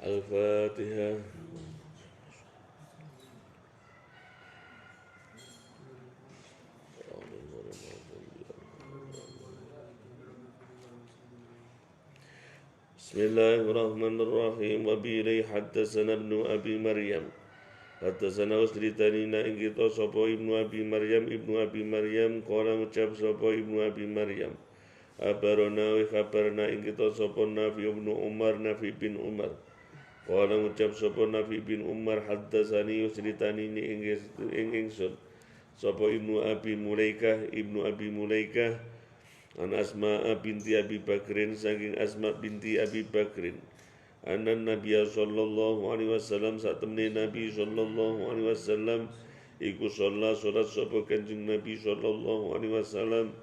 Al-Fatihah. Bismillahirrahmanirrahim. Wa bihi haddatsana ibnu Abi Maryam. Haddatsana usritanina ing kita sapa ibnu Abi Maryam qala ngucap sapa ibnu Abi Maryam. Abarona wa khabarna ing kita sapa Nafi ibnu Umar Nafi bin Umar. Qala ngucap sapa Nafi bin Umar haddatsani usritanini ing ingsun. Sapa ibnu Abi Mulaikah an Asma binti Abi Bakrin saking Asma binti Abi Bakrin anna Nabiya sallallahu alaihi wasallam saat temne Nabi sallallahu alaihi wasallam iku sholat sapa Kanjeng Nabi sallallahu alaihi wasallam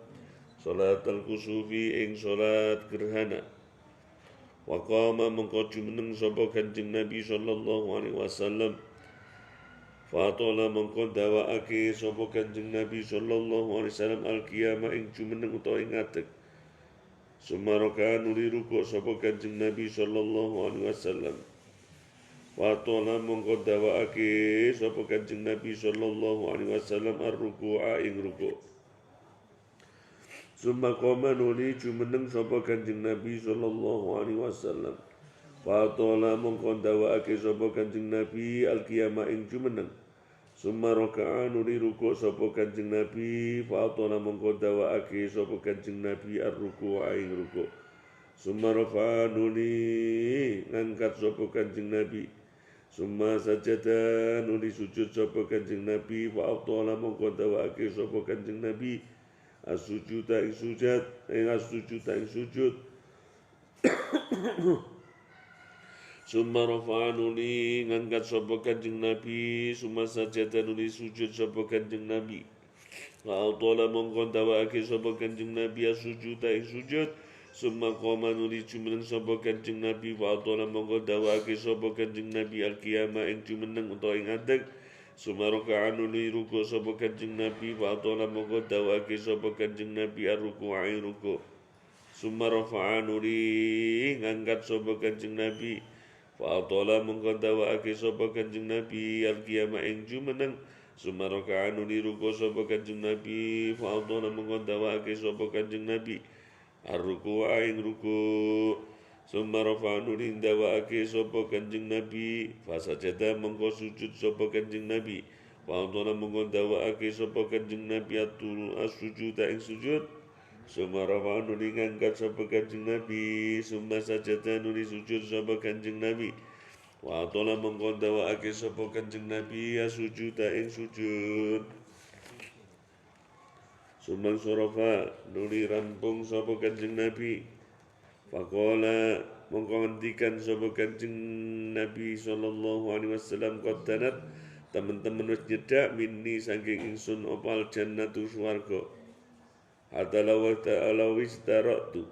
salat al-kusufi ing salat gerhana wa qama mengko jumeneng sapa Kanjeng Nabi sallallahu alaihi wasallam Fatola mengko dawaake sapa Kanjeng Nabi sallallahu alaihi wasallam al-qiyamah ing jumeneng utawa ing ngadeg. Sumaraka nuli ruku sapa Kanjeng Nabi sallallahu alaihi wasallam. Fatola mengko dawaake sapa Kanjeng Nabi sallallahu alaihi wasallam ar-ruku'a ing ruku. Sumakoma nuli jumeneng sapa Kanjeng Nabi sallallahu alaihi wasallam. Fatola mengko dawaake sapa Kanjeng Nabi al-qiyamah ing jumeneng. Summa raka'a nuli ruku' sapa Kanjeng Nabi fa'atana mongko dawaake sapa Kanjeng Nabi ar-ruku'a ing ruku'. Summa rafa'a nuli ngangkat sapa Kanjeng Nabi. Summa sajada nuli sujud sapa Kanjeng Nabi fa'atana mongko dawaake sapa Kanjeng Nabi as-sujuda ing sujud. Summa rafa'a nuli ngangkat sapa Kanjeng Nabi, summa sajada nuli sujud sapa Kanjeng Nabi. Wa atala mongko dawaake sapa Kanjeng Nabi as-sujuda ing sujud, summa qama nuli jumeneng sapa Kanjeng Nabi, wa atala mongko dawaake sapa Kanjeng Nabi al-qiyamah ing jumeneng utawa ing ngadeg. Summa raka'a nuli ruku sapa Kanjeng Nabi, wa atala mongko dawaake sapa Kanjeng Nabi ar-ruku'a ing ruku'. Summa rafa'a nuli ngangkat sapa Kanjeng Nabi. Fa'atala mongko dawaake sapa Kanjeng Nabi al-qiyamah ing jumeneng. Summa raka'a nuli ruku sapa Kanjeng Nabi. Fa'atala mongko dawaake sapa Kanjeng Nabi ar-ruku'a ing ruku'. Summa rafa'a nuli dawaake sapa Kanjeng Nabi. Fasajada mongko sujud sapa Kanjeng Nabi. Fa'atala mongko dawaake sapa Kanjeng Nabi as-sujuda ing sujud. Summa rafa'a nuli ngangkat sapa Kanjeng Nabi. Summa sajada nuli sujud sapa Kanjeng Nabi. Wa atala mongko dawaake sapa Kanjeng Nabi as-sujuda ing sujud. Summa sarafa nuli rampung sapa Kanjeng Nabi. Faqala mongko ngendikan sapa Kanjeng Nabi sallallahu alaihi wasallam qadanat teman-teman wis nyedak minni saking ingsun opal jannatu swarga. Hatta lawis daroktu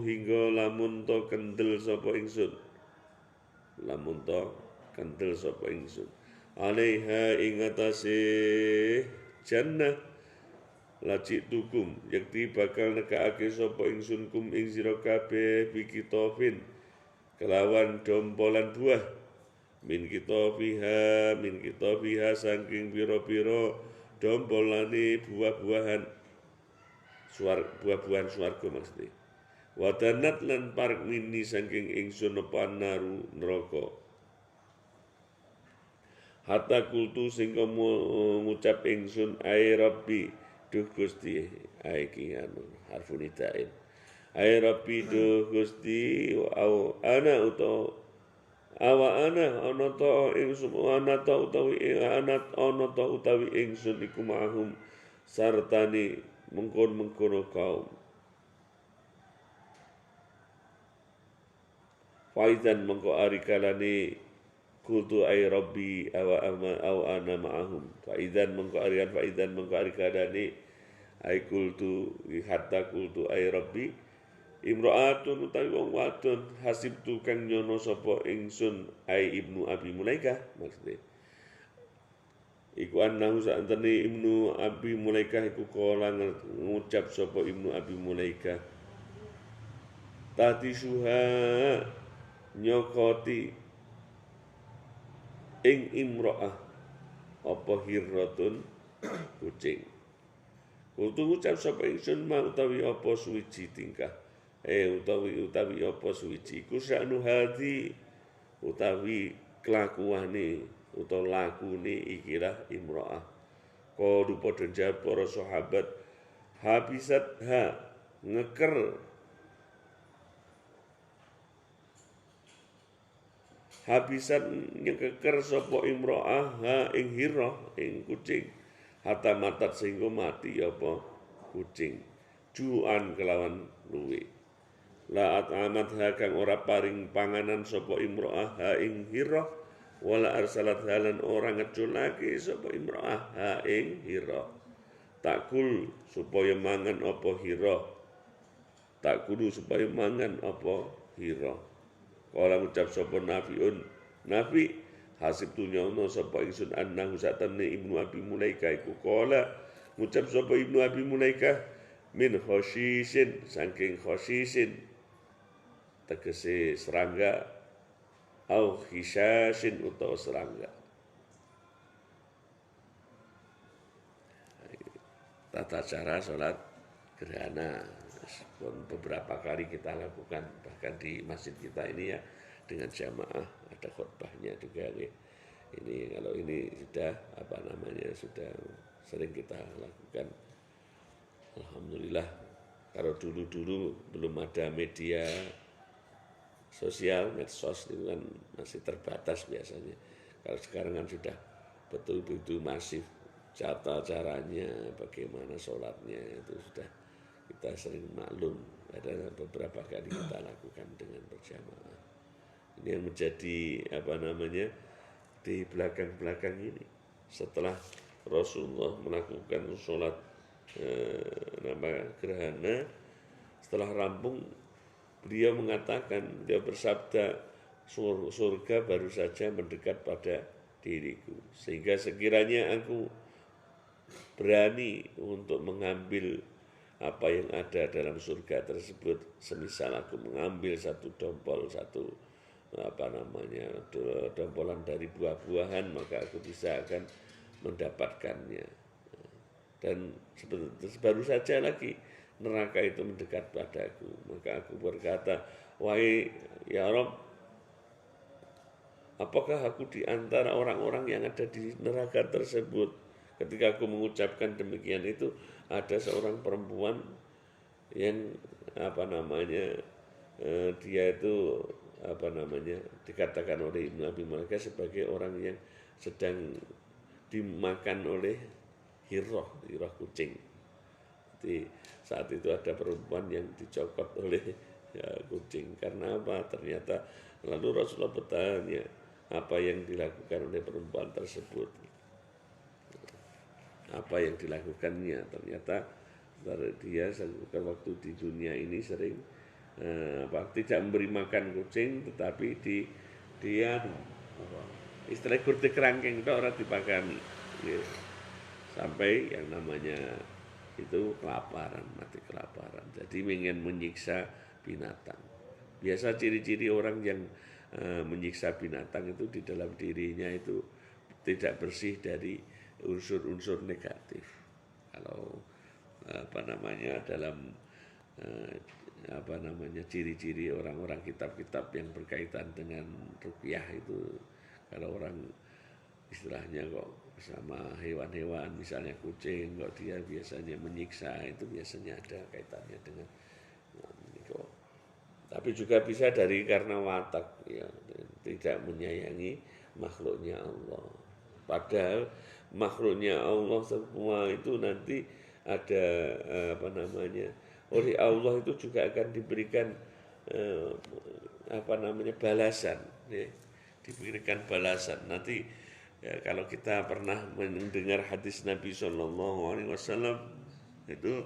hingga lamun to kendel sapa ingsun. Alaiha ing atase jannah lajik tukum yakti bakal nekake sapa ingsun kum ing sira kabeh bikitofin kelawan dompolan buah min kitofiha saking pira-pira dompolane buah-buahan swarga maksudnya. Wadanat lan park mini saking ingsun apa naru neraka. Hatta kultu sing ngucap ingsun ai rabbi duh Gusti iki harfun nida'in. Ai rabbi duh Gusti ana ana ta utawi ingsun iku mahum sartani mengkon kaum. Faizan mengko ari kalane kultu ay rabbi aw ana ma'ahum. Faizan mengko ari kalane ay kultu hatta kultu ay rabbi imra'atun utawi wong wadon hasibtu kang nyono sapa ingsun ai ibnu Abi Mulaikah maksudnya iku annahu sa'antene ibnu Abi Mulaikah iku kala ngucap sapa ibnu Abi Mulaikah Tahdisuha nyokoti ing imro'ah apa hirratun kucing. Kultu ngucap sapa ingsun ma utawi apa suwiji tingkah. Utawi apa suwiji iku sa'nu hadi utawi kelakuane utawa lakune ikilah imro'ah. Qalu padha jawab para sahabat habisat ha ngeker habisat nyekeker sapa imro'ah ha ing hirah ing kucing hatta matat sehingga mati apa kucing juan kelawan luwe la atamat ha kang ora paring panganan sapa imro'ah ha ing hirah wala arsalat halan orang ngeculake sapa imro'ah ha ing hirah takul supaya mangan apa hirah takulu supaya mangan apa hirah. Kala ngucap sapa Nafi hasib tunyono sapa ingsun annahu satamne Ibnu Abi Mulaikah iku kala ngucap sapa Ibnu Abi Mulaikah min khosyisin saking khosyisin tegese serangga au khisyasin utawa serangga. Tata cara sholat gerhana beberapa kali kita lakukan bahkan di masjid kita ini ya dengan jamaah ada khutbahnya juga nih. Ini kalau ini sudah sudah sering kita lakukan. Alhamdulillah. Kalau dulu belum ada media sosial, medsos itu kan masih terbatas biasanya. Kalau sekarang kan sudah betul-betul masif caranya, bagaimana sholatnya itu sudah kita sering maklum. Ada beberapa kali kita lakukan dengan berjamaah. Ini yang menjadi di belakang ini setelah Rasulullah melakukan sholat gerhana, setelah rampung beliau bersabda surga baru saja mendekat pada diriku, sehingga sekiranya aku berani untuk mengambil apa yang ada dalam surga tersebut, semisal aku mengambil satu dompolan dari buah-buahan, maka aku bisa akan mendapatkannya. Dan baru saja lagi neraka itu mendekat padaku, maka aku berkata, wahai ya Rabb, apakah aku di antara orang-orang yang ada di neraka tersebut? Ketika aku mengucapkan demikian itu, ada seorang perempuan yang dia itu dikatakan oleh Ibnu Abi Mulaikah sebagai orang yang sedang dimakan oleh hirah kucing. Jadi saat itu ada perempuan yang dicokot oleh kucing. Karena apa? Ternyata lalu Rasulullah bertanya apa yang dilakukan oleh perempuan tersebut. Apa yang dilakukannya? Ternyata dia waktu di dunia ini sering tidak memberi makan kucing, tetapi dia istilah kurti kerangkeng itu orang dipakani, ya. Sampai yang namanya itu mati kelaparan. Jadi ingin menyiksa binatang. Biasa ciri-ciri orang yang menyiksa binatang itu di dalam dirinya itu tidak bersih dari unsur-unsur negatif. Kalau dalam ciri-ciri orang-orang kitab-kitab yang berkaitan dengan ruqyah itu, kalau orang istilahnya kok sama hewan-hewan, misalnya kucing, kok dia biasanya menyiksa, itu biasanya ada kaitannya dengan kok. Tapi juga bisa karena watak, ya, tidak menyayangi makhluknya Allah. Padahal makhluknya Allah semua itu nanti ada oleh Allah itu juga akan diberikan balasan, ya. Diberikan balasan nanti, ya. Kalau kita pernah mendengar hadis Nabi SAW itu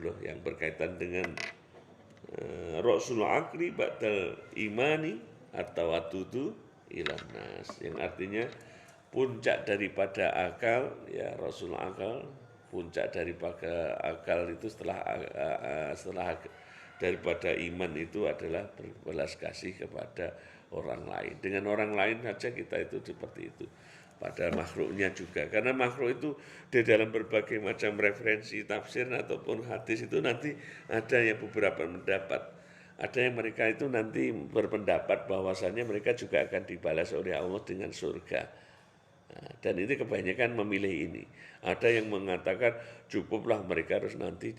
loh yang berkaitan dengan Rasul akli ba'dal imani atau watudu ilan nas, yang artinya puncak daripada akal, ya Rasul akal, puncak daripada akal itu setelah daripada iman itu adalah berbelas kasih kepada orang lain. Dengan orang lain saja kita itu seperti itu. Pada makhluknya juga. Karena makhluk itu di dalam berbagai macam referensi tafsir ataupun hadis itu nanti ada yang beberapa pendapat. Ada yang mereka itu nanti berpendapat bahwasannya mereka juga akan dibalas oleh Allah dengan surga. Nah, dan ini kebanyakan memilih ini. Ada yang mengatakan cukuplah mereka harus nanti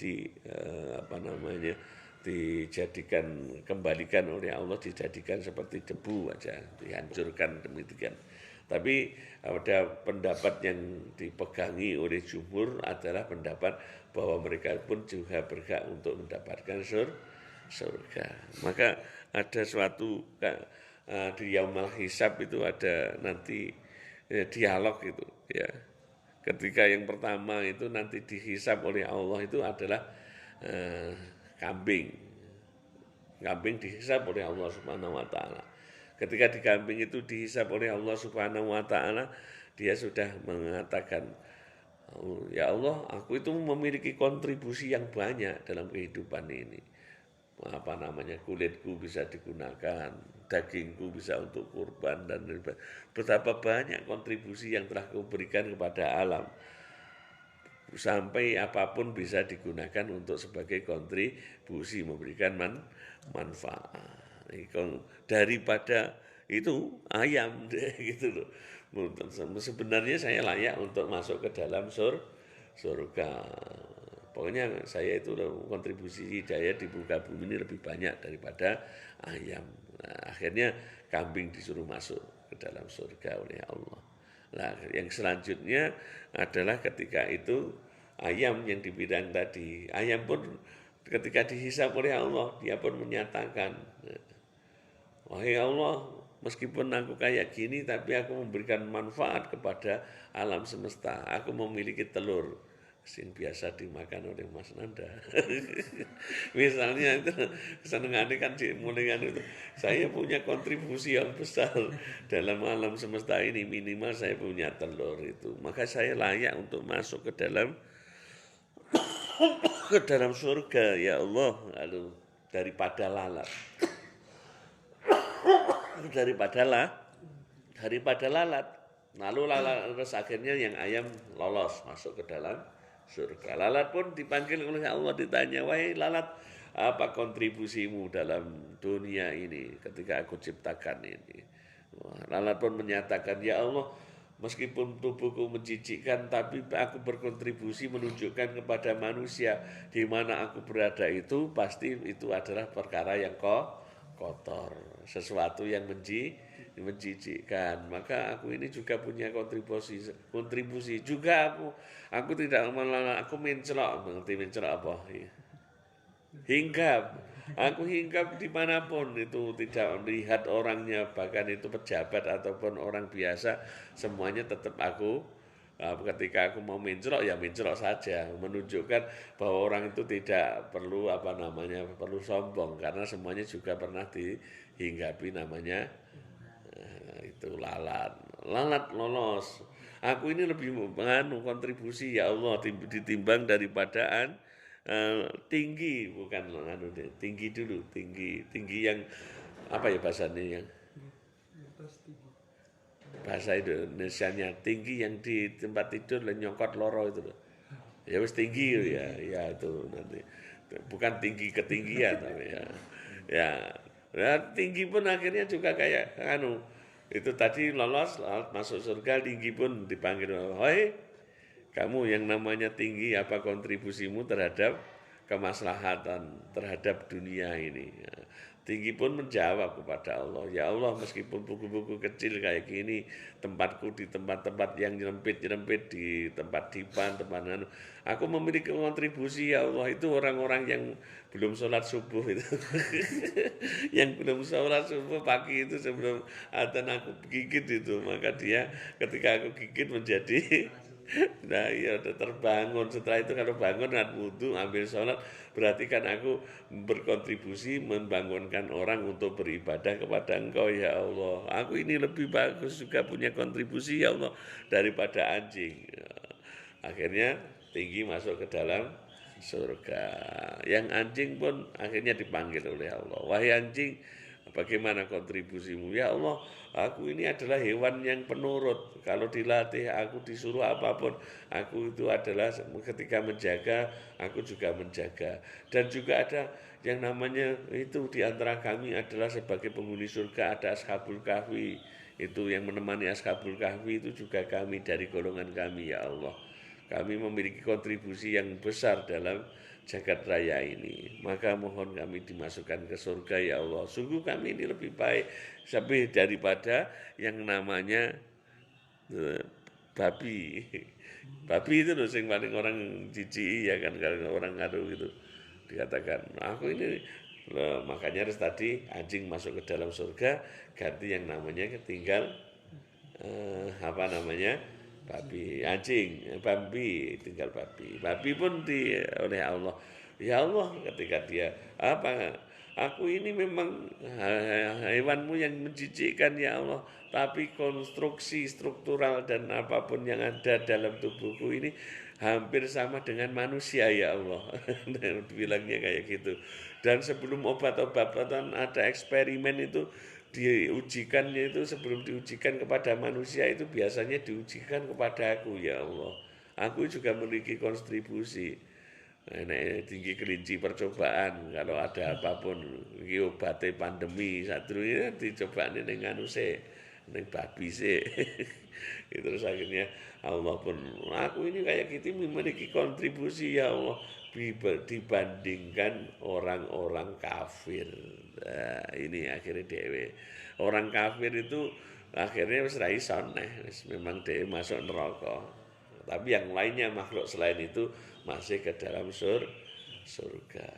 dijadikan, kembalikan oleh Allah, dijadikan seperti debu aja, dihancurkan demikian. Tapi ada pendapat yang dipegangi oleh jumhur adalah pendapat bahwa mereka pun juga berhak untuk mendapatkan surga. Maka ada suatu di yaumul hisab itu ada nanti dialog itu ya. Ketika yang pertama itu nanti dihisab oleh Allah itu adalah kambing. Kambing dihisab oleh Allah Subhanahu wa taala. Ketika di kambing itu dihisab oleh Allah Subhanahu wa taala, dia sudah mengatakan, ya Allah, aku itu memiliki kontribusi yang banyak dalam kehidupan ini. Kulitku bisa digunakan, dagingku bisa untuk kurban, dan betapa banyak kontribusi yang telah kau berikan kepada alam. Sampai apapun bisa digunakan untuk sebagai kontribusi, memberikan manfaat. Daripada itu ayam gitu loh. Sebenarnya saya layak untuk masuk ke dalam surga. Pokoknya saya itu kontribusi daya di muka bumi ini lebih banyak daripada ayam. Nah, akhirnya kambing disuruh masuk ke dalam surga oleh Allah. Nah, yang selanjutnya adalah ketika itu ayam yang dibilang tadi, ayam pun ketika dihisab oleh Allah, dia pun menyatakan, wahai Allah, meskipun aku kayak gini, tapi aku memberikan manfaat kepada alam semesta. Aku memiliki telur yang biasa dimakan oleh Mas Nanda. Misalnya itu kesenangannya kan dimulaikan itu. Saya punya kontribusi yang besar dalam alam semesta ini, minimal saya punya telur itu. Maka saya layak untuk masuk ke dalam surga, ya Allah. Lalu daripada lalat. Daripada lalat. Lalu terus akhirnya yang ayam lolos masuk ke dalam surga. Lalat pun dipanggil oleh Allah, ditanya, wahai lalat, apa kontribusimu dalam dunia ini ketika aku ciptakan ini? Lalat pun menyatakan, ya Allah, meskipun tubuhku menjijikkan, tapi aku berkontribusi menunjukkan kepada manusia di mana aku berada itu pasti itu adalah perkara yang kotor, sesuatu yang menjijikkan. Maka aku ini juga punya kontribusi juga. Aku tidak malah aku mencelok. Mengerti mencelok apa? Hinggap. Aku hinggap dimanapun itu, tidak melihat orangnya, bahkan itu pejabat ataupun orang biasa, semuanya tetap aku. Ketika aku mau mencelok ya mencelok saja, menunjukkan bahwa orang itu tidak perlu perlu sombong, karena semuanya juga pernah dihinggapi namanya itu lalat lolos. Aku ini lebih kontribusi, ya Allah, ditimbang daripada tinggi, bukan tinggi dulu, tinggi yang apa ya bahasanya, yang bahasa Indonesianya tinggi yang di tempat tidur nyongkot loro itu loh. Ya wis tinggi ya itu nanti. Bukan tinggi ketinggian tapi ya tinggi pun akhirnya juga kayak itu tadi lolos masuk surga, tinggi pun dipanggil, "Hoi, kamu yang namanya tinggi, apa kontribusimu terhadap kemaslahatan terhadap dunia ini?" Tinggi pun menjawab kepada Allah, ya Allah, meskipun buku-buku kecil kayak gini, tempatku di tempat-tempat yang nyerempit di tempat dipan, aku memiliki kontribusi, ya Allah. Itu orang-orang yang belum sholat subuh itu, yang belum sholat subuh pagi itu sebelum adzan aku gigit itu, maka dia ketika aku gigit menjadi nah iya udah terbangun. Setelah itu kalau bangun wudhu ambil sholat, berarti kan aku berkontribusi membangunkan orang untuk beribadah kepada Engkau, ya Allah. Aku ini lebih bagus juga punya kontribusi, ya Allah, daripada anjing. Akhirnya tinggi masuk ke dalam surga. Yang anjing pun akhirnya dipanggil oleh Allah. Wahai anjing, bagaimana kontribusimu? Ya Allah, aku ini adalah hewan yang penurut. Kalau dilatih, aku disuruh apapun, aku itu adalah ketika menjaga, aku juga menjaga. Dan juga ada yang namanya itu di antara kami adalah sebagai penghuni surga ada Ashabul Kahfi. Itu yang menemani Ashabul Kahfi itu juga kami dari golongan kami, ya Allah. Kami memiliki kontribusi yang besar dalam jagat raya ini. Maka mohon kami dimasukkan ke surga, ya Allah. Sungguh kami ini lebih baik sampai daripada yang namanya babi. Babi itu loh yang paling orang jijik ya kan, kalau orang ngaruh gitu dikatakan aku ini loh, makanya harus tadi anjing masuk ke dalam surga ganti yang namanya tinggal apa namanya babi, anjing, babi, tinggal babi pun oleh Allah, ya Allah, ketika dia apa, aku ini memang hewanmu yang menjijikkan ya Allah, tapi konstruksi struktural dan apapun yang ada dalam tubuhku ini hampir sama dengan manusia ya Allah. Bilangnya kayak gitu. Dan sebelum obat-obatan ada eksperimen itu diujikannya itu sebelum diujikan kepada manusia itu biasanya diujikan kepada aku ya Allah. Aku juga memiliki kontribusi. Nah, tinggi kelinci percobaan kalau ada apapun iki obate pandemi satu ini dicoba ning anu sih ning babi sih. Terus akhirnya Allah pun aku ini kayak gitu memiliki kontribusi ya Allah dibandingkan orang-orang kafir. Nah, ini akhirnya dewe orang kafir itu akhirnya wis ra iso memang dewe masuk neraka. Tapi yang lainnya makhluk selain itu masih ke dalam surga.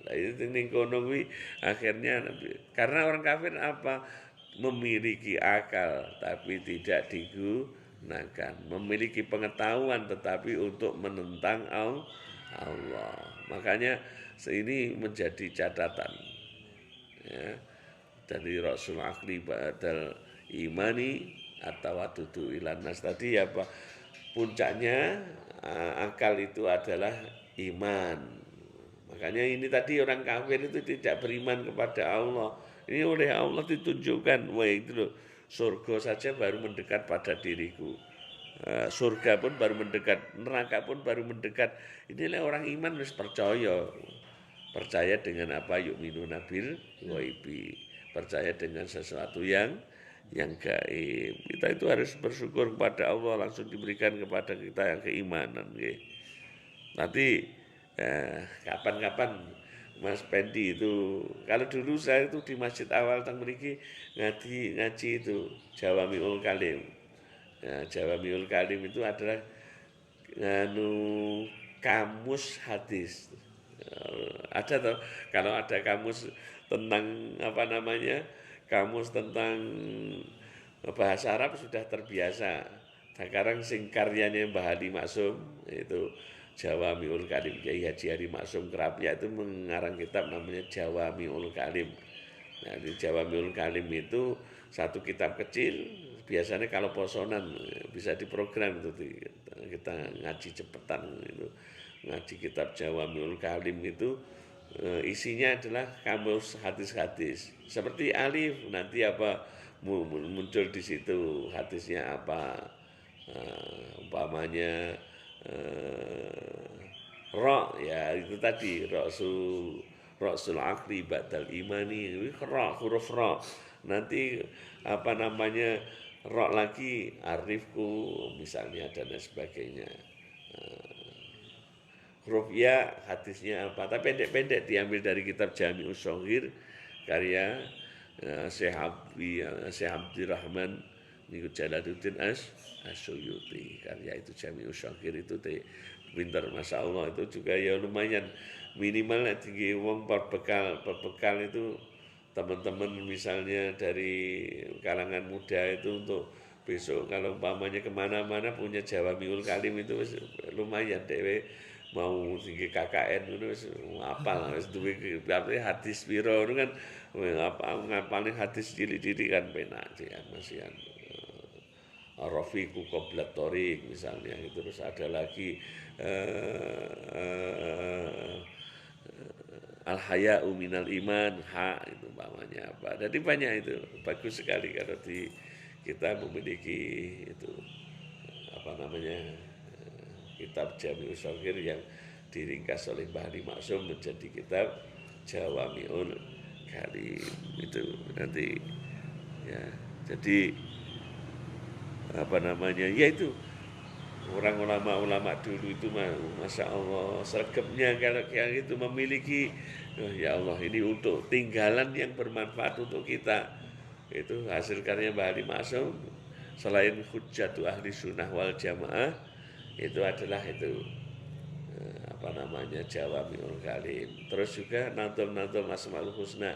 Nah itu ning kono kuwi akhirnya karena orang kafir apa memiliki akal tapi tidak digunakan, memiliki pengetahuan tetapi untuk menentang Allah. Makanya ini menjadi catatan ya, dari Rasul Akli Ba'dal Imani atau wadudu ilan nas tadi apa puncaknya akal itu adalah iman. Makanya ini tadi orang kafir itu tidak beriman kepada Allah. Ini oleh Allah ditunjukkan, wah itu loh, surga saja baru mendekat pada diriku. Surga pun baru mendekat, neraka pun baru mendekat. Inilah orang iman harus percaya dengan apa yu'minuna bil ghaibi, percaya dengan sesuatu yang gaib. Kita itu harus bersyukur kepada Allah langsung diberikan kepada kita yang keimanan. Nanti kapan-kapan Mas Pendi itu, kalau dulu saya itu di masjid awal teng mriki ngaji itu Jawamiul Kalim. Nah, Jawamiul Kalim itu adalah kamus hadis. Ada toh, kalau ada kamus tentang apa namanya, kamus tentang bahasa Arab sudah terbiasa. Sekarang sing karyanya Mbah Ali Maksum itu Jawamiul Kalim, Kiai Haji Ali Maksum Kerapia itu mengarang kitab namanya Jawamiul Kalim. Nah, di Jawamiul Kalim itu satu kitab kecil, biasanya kalau posonan bisa diprogram itu kita ngaji cepetan itu. Ngaji kitab Jawamiul Kalim itu isinya adalah kamus hadis-hadis. Seperti alif nanti apa muncul di situ hadisnya apa, umpamanya ro ya itu tadi Rasul Akli Ba'dal Imani, huruf ro. Nanti apa namanya ro lagi arifku misalnya dan sebagainya. Huruf ya hadisnya apa, tapi pendek-pendek diambil dari kitab Jami'us Shaghir karya Syekh Abdurrahman niku Jalaluddin As-Suyuti. Karya itu Jami'us Shaghir itu pinter Masya Allah, itu juga ya lumayan minimal tinggi wong perbekal itu teman-teman misalnya dari kalangan muda itu untuk besok kalau umpamanya kemana-mana punya Jawamiul Kalim itu lumayan dewe mau tinggi KKN itu apa lah wis duwe hadis piro itu kan apa ngapalin hadis cilik-cilik kan penak sih kan masihan Rafiqu qabla thoriq misalnya. Terus ada lagi al-haya'u minal iman, itu umpamanya apa. Jadi banyak itu, bagus sekali kalau kita memiliki itu apa namanya kitab Jami'us Shaghir yang diringkas oleh Mbah Ali Maksum menjadi kitab Jawami'ul Kalim itu nanti ya. Jadi apa namanya ya itu orang ulama dulu itu masya Allah sergemnya kalau kayak gitu memiliki ya Allah ini untuk tinggalan yang bermanfaat untuk kita. Itu hasil karya Mbah Ali Maksum selain hujjatu ahli sunnah wal jamaah itu adalah itu apa namanya Jawami'ul Kalim. Terus juga Nadhum Asmaul Husna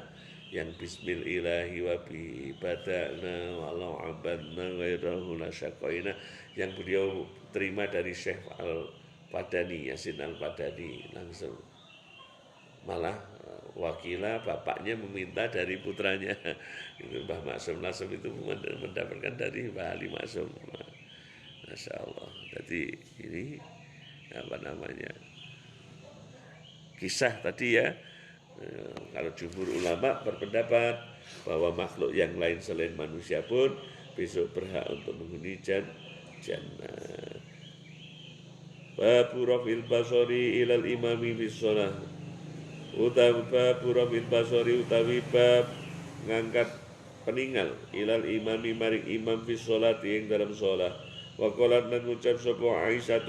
yang bismillahi wa bi badana walau abadna ghairahu la syaqaina yang beliau terima dari Syekh Al-Padani, Yasin Al-Padani langsung. Malah wakila bapaknya meminta dari putranya. Itu Mbah Maksum itu mendapatkan dari Mbah Ali Maksum. Masya Allah. Jadi ini apa namanya kisah tadi ya. Kalau jumhur ulama berpendapat bahwa makhluk yang lain selain manusia pun besok berhak untuk menghuni jannah. Babu rafil basori ilal imami bis shalah. Utawi babu rafil basori utawi bab ngangkat peninggal ilal imami maring imam bis shalah ing dalam shalah. Wa qalat lan ngucap sapa Aisyah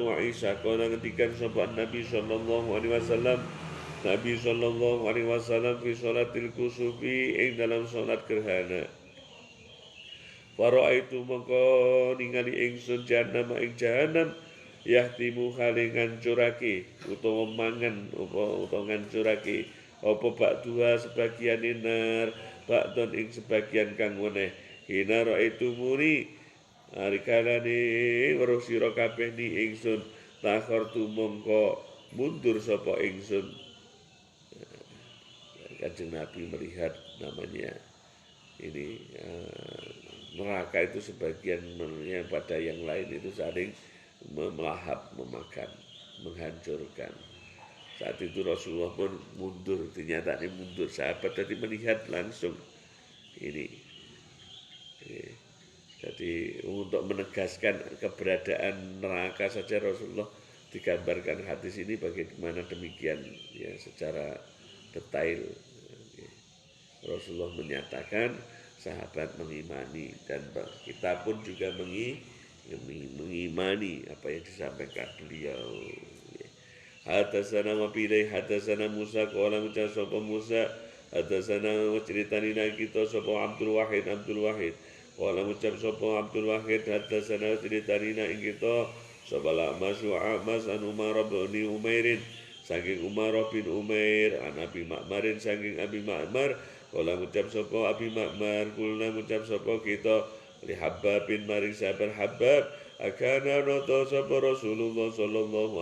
kana ngendikan sapa Nabi sallallahu alaihi wasallam Nabi sallallahu alaihi wasallam fi sholatil kusufi ing dalam salat gerhana. Faraitu mongko ningali ingsun jahannam ing jahannam yahtimu hale ngancurake utawa mangan utawa ngancurake apa ba'dua sebagian nar ba'don ing sebagian kang weneh hina raitu muri arikalane weruh sira kabeh ni ingsun takhartu mongko mundur sapa ingsun. Kanjeng Nabi melihat namanya ini neraka itu sebagian pada yang lain itu saling melahap, memakan, menghancurkan. Saat itu Rasulullah pun mundur, dinyatakan mundur. Sahabat tadi melihat langsung ini. Jadi untuk menegaskan keberadaan neraka saja Rasulullah digambarkan hadis ini bagaimana demikian ya secara detail. Rasulullah menyatakan sahabat mengimani dan kita pun juga mengimani apa yang disampaikan beliau. Hadatsana wa bidai hadatsana Musa qala ucap sapa Musa hadatsana ceritani kita sapa Abdul Wahid qala ucap sapa Abdul Wahid hadatsana ceritani kita sapa Mas an Umar bin Umairin saking Umar bin Umair an Abi Ma'marin saking Abi Ma'mar kala ngucap sapa Abi Ma'mar kulna ngucap sapa kita li Habbab bin maring sahabat Habbab akana nata sapa Rasulullah sallallahu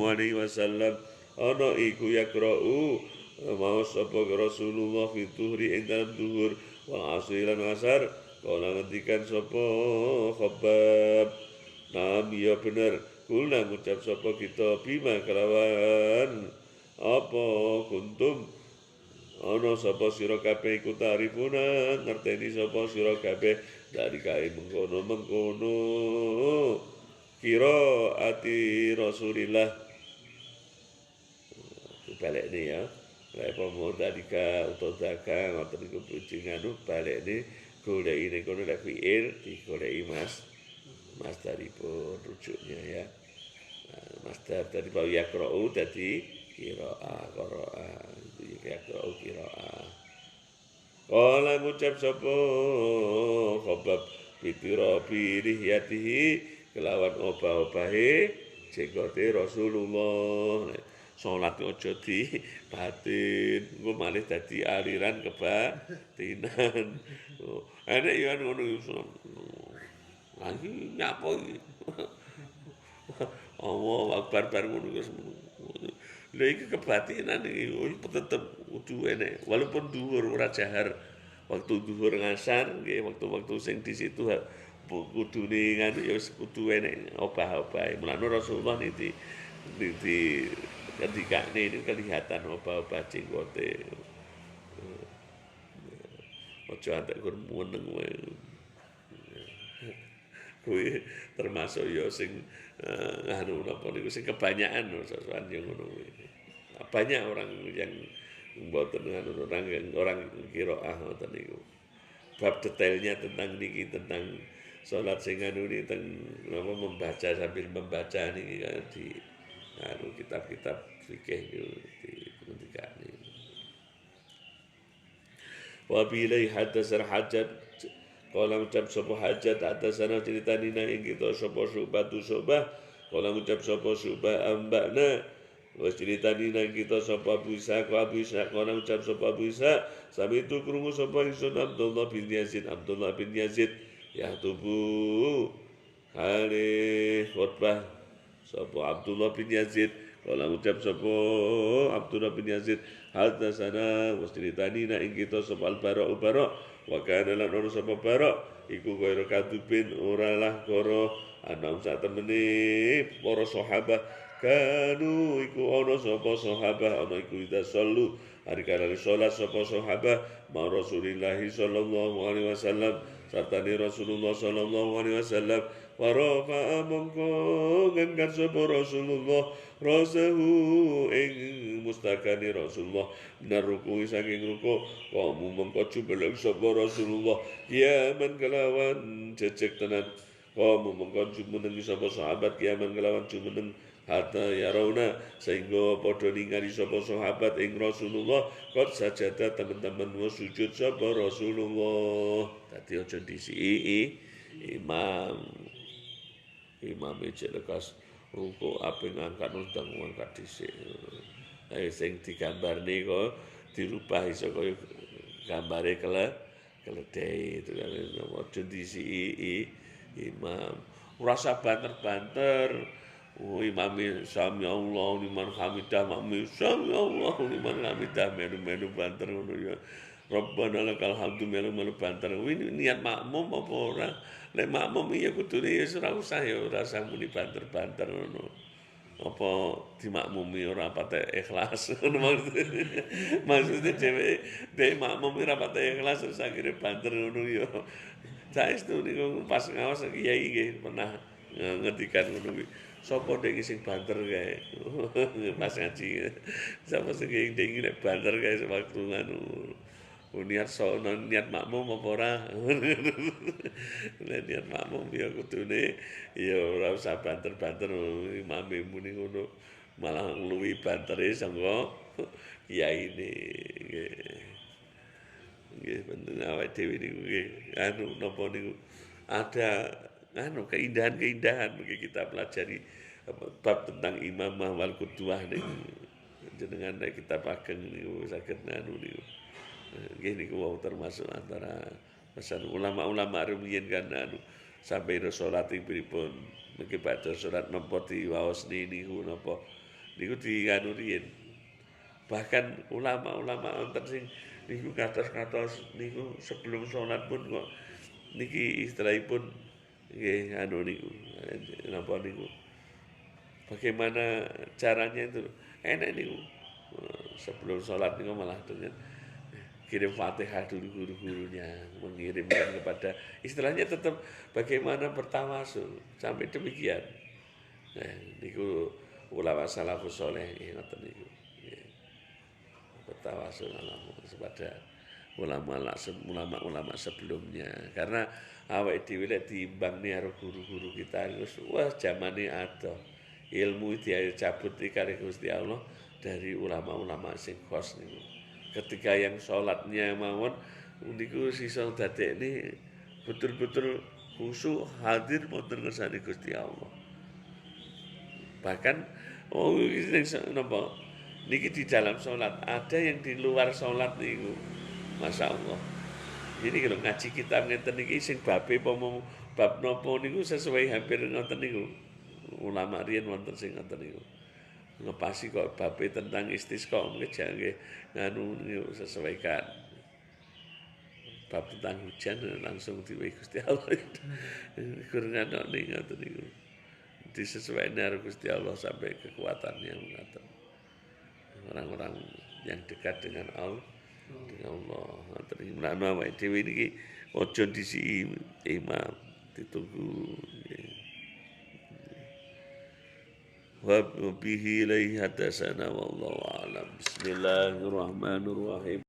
alaihi wasallam ana iku yakra'u mau sapa Rasulullah fi tuhri ing dalam duhur wal asri lan asar kala ngendikan sapa Habbab nam ya bener kulna ngucap sapa kita bima kelawan apa kuntum ana sapa sira kabeh iku tarifuna ngerteni sapa sira kabeh dari kae mengkono kira ati Rasulillah balik ni ya lek pomo tadi ka utodaka ngoten iku bujingan balik ni golek ini kono lek fiil digoleki mas daripun rujuknya ya masdar dari bau yakra'u dadi qira'a itu yakra'u qira'a qala ngucap sapa Khabbab bitirabi lihyatihi kelawan obah-obahe jenggote Rasulullah salat aja di batin engko malih dadi aliran kebatinan enek ya ngono lagi nyapa iki Allah Akbar bar ngono wis lha iki kebatinan iki tetep kudu enek walaupun dhuwur ora jahar waktu zuhur ngasar nggih waktu-waktu sing di situ kudune nganu ya wis kudu enek obah-obah. Mulane Rasulullah di ketika ini kelihatan obah-obah jenggote. Ojo antek kur meneng wae. Kuwi termasuk ya sing anu napa niku sing kebanyakan sosokan yang ngono kuwi. Banyak orang yang mboten anu orang qiraah ngoten niku. Bab detailnya tentang niki tentang salat sing anu niki tentang napa membaca sambil membaca niki di anu kitab-kitab fikih niku di ngendikane. Wa bilai hadatsana Hajjaj qala ucap sapa Hajjaj hadatsana critanina ing kita sapa Syubah qala ucap sapa Syubah ambana wis critanina kita sapa Abu Ishaq qala ucap sapa Abu Ishaq sami itu krungu sapa ingsun Abdullah bin Yazid ya tubuh hale khutbah sapa Abdullah bin Yazid kala ucap sapa Abdullah bin Yazid hadatsana was critanina ing kita sapa al-Bara wa kana lan ora sapa Bara iku kaya katubin ora lah karo ana sak temene para sahabat kanu iku ana sapa sahabat ana iku ida sallu hari kana salat sapa sahabat ma Rasulillah sallallahu alaihi wasallam sartane Rasulullah sallallahu alaihi wasallam warafa mongko ngangkat sapa Rasulullah rasahu ing mustakani Rasulullah benar ruku saking ruku kamu mongko jubeleng sapa Rasulullah kiaman kelawan jejeg tenan kamu mongko jumeneng sapa sahabat kiaman kelawan jumeneng hatta yarauna sehingga padha ningali sapa sahabat ing Rasulullah kot sajada teman-teman sujud sapa Rasulullah dadi aja disiki imam ijek lekas ruko ape ngangkat undang ngangkat dhisik. Sing digambarne kok dirubah iso kaya gambare keledai itu kan aja disiki imam. Ora usah banter-banter. Imam sami Allah liman hamidah makmum sami Allah liman hamidah melu-melu banter ngono ya. Rabbana lakal hamdu melu-melu banter. Ini niat makmum apa ora? Lek makmum iya kudune ya ora usah ya ora usah muni banter-banter ngono. Apa dimakmumi ora pate ikhlas ngono maksudnya dhewe makmum ora pate ikhlas terus akhire banter ngono ya. Saestu niku pas ngawas kiai nggih pernah ngendikan ngono kuwi. Sapa dek sing banter kae pas ngaji. Sapa sing dek nek banter kae sewaktu ngono. Niat makmum apa ora? Niat makmum ya kudune ya ora usah banter-banter imam muni ngono. Malah ngluwi bantere sangka kiai ini. Nggih bener awake dhewe niku nggih anu napa niku ada keindahan-keindahan bagi kita pelajari bab tentang imamah wal qudwah niku jenengan nek kita pageng niku saged anu niku nggih niku termasuk antara pesan ulama-ulama rumiyin kan anu sampai salat pripun mengki baca salat napa diwaos niku napa niku dianu riyin bahkan ulama-ulama wonten sing niku kados-kados niku sebelum salat pun kok niki istilahipun nggih anu niku napa niku bagaimana caranya itu enak niku sebelum salat niku malah dengan kirim Fatihah dulu guru-gurunya mengirimkan kepada istilahnya tetap bagaimana bertawasul sampai demikian niku ulama salafus saleh ngoten niku bertawasul kepada ulama-ulama sebelumnya karena awake dhewe lek diimbangni karo guru-guru kita wah zamane ada ilmu dicabut kali Gusti Allah dari ulama-ulama sing khos niku ketika yang sholatnya mawon niku sisa dadekne betul-betul khusyuk hadir wonten ngersane Gusti Allah bahkan napa niki di dalam sholat ada yang di luar sholat niku Masya Allah ini kalau ngaji kitab ngeten niki sing babe bab nopo niku sesuai hampir ngoten niku ulama riyen wonten sing ngoten niku ngepasi kok babe tentang istisqa nggih nganu niku sesuaikan bab tentang hujan langsung diwehi Gusti Allah. Kurang ana ning ngoten niku. Disesuaikan karo Gusti Allah sampai kekuatannya mengatur. Orang-orang yang dekat dengan Allah, ngoten iki menawa awake dhewe niki aja disi imam ditunggu. Wa bihi ilaihi hadasana wallahu a'lam. Bismillahirrahmanirrahim.